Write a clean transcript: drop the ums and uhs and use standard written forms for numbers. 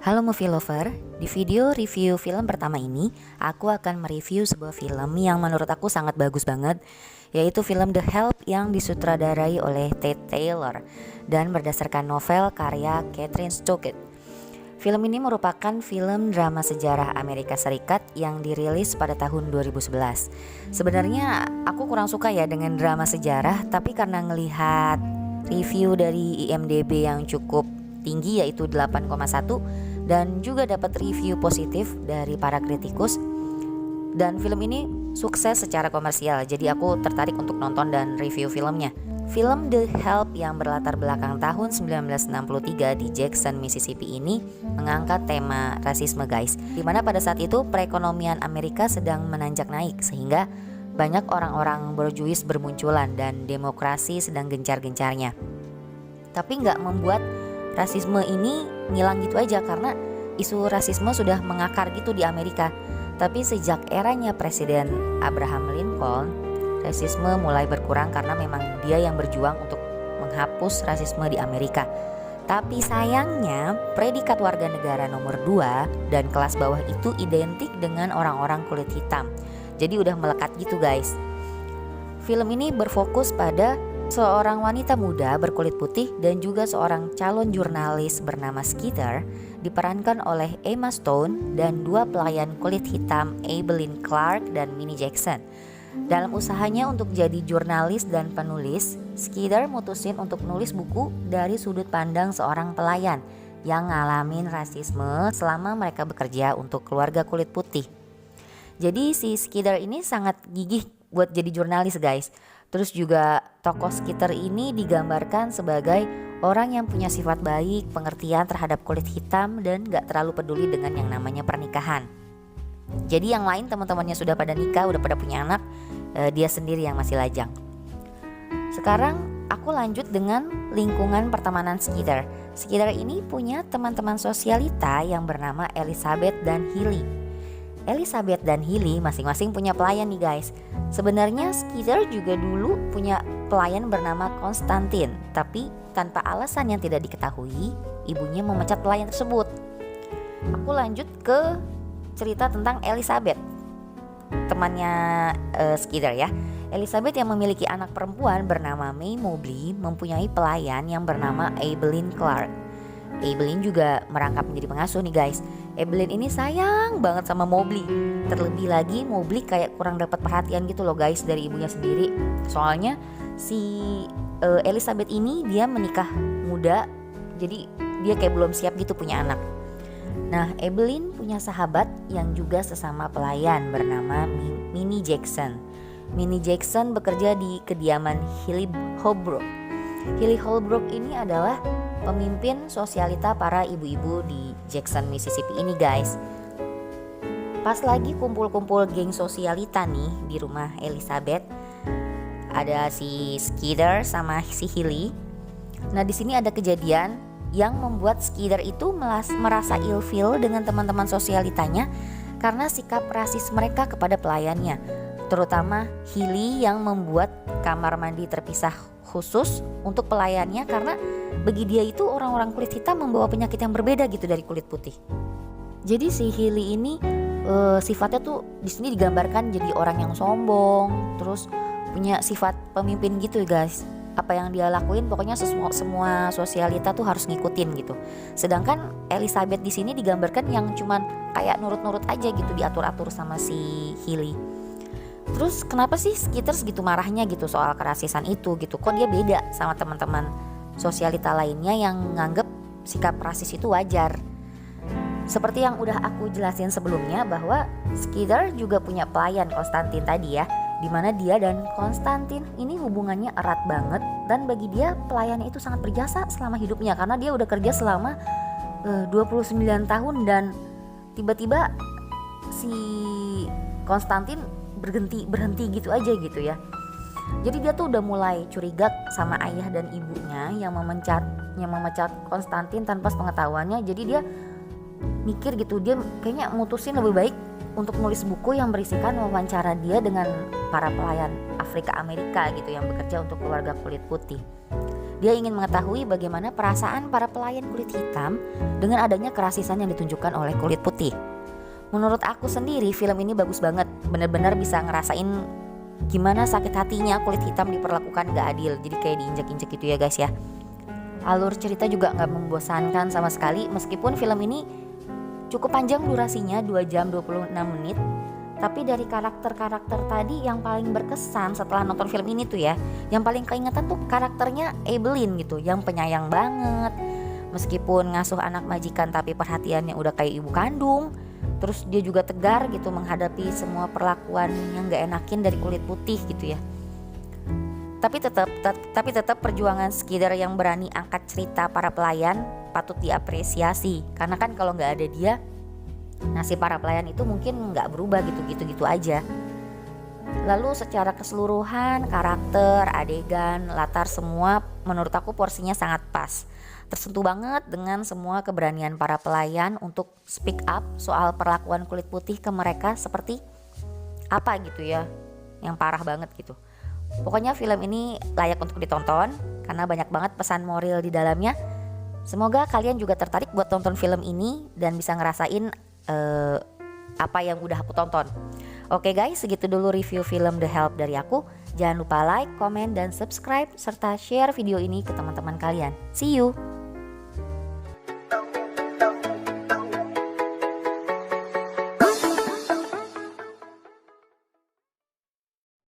Halo movie lover, di video review film pertama ini aku akan mereview sebuah film yang menurut aku sangat bagus banget, yaitu film The Help yang disutradarai oleh Ted Taylor dan berdasarkan novel karya Catherine Stockett. Film ini merupakan film drama sejarah Amerika Serikat yang dirilis pada tahun 2011. Sebenarnya aku kurang suka ya dengan drama sejarah, tapi karena ngelihat review dari IMDb yang cukup tinggi yaitu 8,1 dan juga dapat review positif dari para kritikus, dan film ini sukses secara komersial, jadi aku tertarik untuk nonton dan review filmnya. Film The Help yang berlatar belakang tahun 1963 di Jackson, Mississippi ini mengangkat tema rasisme guys, dimana pada saat itu perekonomian Amerika sedang menanjak naik sehingga banyak orang-orang berjuis bermunculan dan demokrasi sedang gencar-gencarnya. Tapi nggak membuat rasisme ini ngilang gitu aja, karena isu rasisme sudah mengakar gitu di Amerika. Tapi sejak eranya Presiden Abraham Lincoln, rasisme mulai berkurang karena memang dia yang berjuang untuk menghapus rasisme di Amerika. Tapi sayangnya predikat warga negara nomor 2 dan kelas bawah itu identik dengan orang-orang kulit hitam. Jadi udah melekat gitu guys. Film ini berfokus pada seorang wanita muda berkulit putih dan juga seorang calon jurnalis bernama Skeeter, diperankan oleh Emma Stone dan dua pelayan kulit hitam Evelyn Clark dan Minnie Jackson. Dalam usahanya untuk jadi jurnalis dan penulis, Skeeter mutusin untuk nulis buku dari sudut pandang seorang pelayan yang ngalamin rasisme selama mereka bekerja untuk keluarga kulit putih. Jadi si Skeeter ini sangat gigih buat jadi jurnalis guys. Terus juga tokoh Skeeter ini digambarkan sebagai orang yang punya sifat baik, pengertian terhadap kulit hitam, dan gak terlalu peduli dengan yang namanya pernikahan. Jadi yang lain teman-temannya sudah pada nikah, udah pada punya anak, dia sendiri yang masih lajang. Sekarang aku lanjut dengan lingkungan pertemanan Skeeter. Skeeter ini punya teman-teman sosialita yang bernama Elizabeth dan Hilly. Elizabeth dan Hilly masing-masing punya pelayan nih guys. Sebenarnya Skeeter juga dulu punya pelayan bernama Konstantin, tapi tanpa alasan yang tidak diketahui, ibunya memecat pelayan tersebut. Aku lanjut ke cerita tentang Elizabeth, temannya Skeeter ya. Elizabeth yang memiliki anak perempuan bernama May Mobley mempunyai pelayan yang bernama Evelyn Clark. Evelyn juga merangkap menjadi pengasuh nih guys. Evelyn ini sayang banget sama Mobley. Terlebih lagi Mobley kayak kurang dapat perhatian gitu loh guys dari ibunya sendiri. Soalnya si Elizabeth ini dia menikah muda, jadi dia kayak belum siap gitu punya anak. Nah, Evelyn punya sahabat yang juga sesama pelayan bernama Minnie Jackson. Minnie Jackson bekerja di kediaman Hilly Holbrook. Hilly Holbrook ini adalah pemimpin sosialita para ibu-ibu di Jackson, Mississippi ini guys. Pas lagi kumpul-kumpul geng sosialita nih di rumah Elizabeth, ada si Skeeter sama si Hilly. Nah di sini ada kejadian yang membuat Skeeter itu merasa ilfeel dengan teman-teman sosialitanya karena sikap rasis mereka kepada pelayannya, terutama Hilly yang membuat kamar mandi terpisah khusus untuk pelayannya karena bagi dia itu orang-orang kulit hitam membawa penyakit yang berbeda gitu dari kulit putih. Jadi si Hilly ini sifatnya tuh di sini digambarkan jadi orang yang sombong, terus punya sifat pemimpin gitu guys. Apa yang dia lakuin pokoknya semua sosialita tuh harus ngikutin gitu. Sedangkan Elizabeth di sini digambarkan yang cuman kayak nurut-nurut aja gitu, diatur-atur sama si Hilly. Terus kenapa sih Skeeter segitu marahnya gitu soal kerasisan itu gitu? Kok dia beda sama teman-teman sosialita lainnya yang nganggep sikap rasis itu wajar? Seperti yang udah aku jelasin sebelumnya bahwa Skeeter juga punya pelayan Konstantin tadi ya, dimana dia dan Konstantin ini hubungannya erat banget, dan bagi dia pelayannya itu sangat berjasa selama hidupnya karena dia udah kerja selama 29 tahun dan tiba-tiba si Konstantin berhenti gitu aja gitu ya. Jadi dia tuh udah mulai curiga sama ayah dan ibunya yang memecat Konstantin tanpa pengetahuannya. Jadi dia mikir gitu, dia kayaknya mutusin lebih baik untuk nulis buku yang berisikan wawancara dia dengan para pelayan Afrika Amerika gitu yang bekerja untuk keluarga kulit putih. Dia ingin mengetahui bagaimana perasaan para pelayan kulit hitam dengan adanya kerasisan yang ditunjukkan oleh kulit putih. Menurut aku sendiri film ini bagus banget, bener-bener bisa ngerasain gimana sakit hatinya kulit hitam diperlakukan gak adil. Jadi kayak diinjak-injak gitu ya guys ya. Alur cerita juga gak membosankan sama sekali, meskipun film ini cukup panjang durasinya 2 jam 26 menit. Tapi dari karakter-karakter tadi yang paling berkesan setelah nonton film ini tuh ya, yang paling keingetan tuh karakternya Evelyn gitu, yang penyayang banget. Meskipun ngasuh anak majikan tapi perhatiannya udah kayak ibu kandung. Terus dia juga tegar gitu menghadapi semua perlakuan yang gak enakin dari kulit putih gitu ya. Tapi tetap perjuangan Skeeter yang berani angkat cerita para pelayan patut diapresiasi. Karena kan kalau gak ada dia, nasib para pelayan itu mungkin gak berubah gitu aja. Lalu secara keseluruhan karakter, adegan, latar semua menurut aku porsinya sangat pas. Tersentuh banget dengan semua keberanian para pelayan untuk speak up soal perlakuan kulit putih ke mereka seperti apa gitu ya, yang parah banget gitu. Pokoknya film ini layak untuk ditonton karena banyak banget pesan moral di dalamnya. Semoga kalian juga tertarik buat tonton film ini dan bisa ngerasain apa yang udah aku tonton. Oke guys, segitu dulu review film The Help dari aku. Jangan lupa like, comment, dan subscribe serta share video ini ke teman-teman kalian. See you.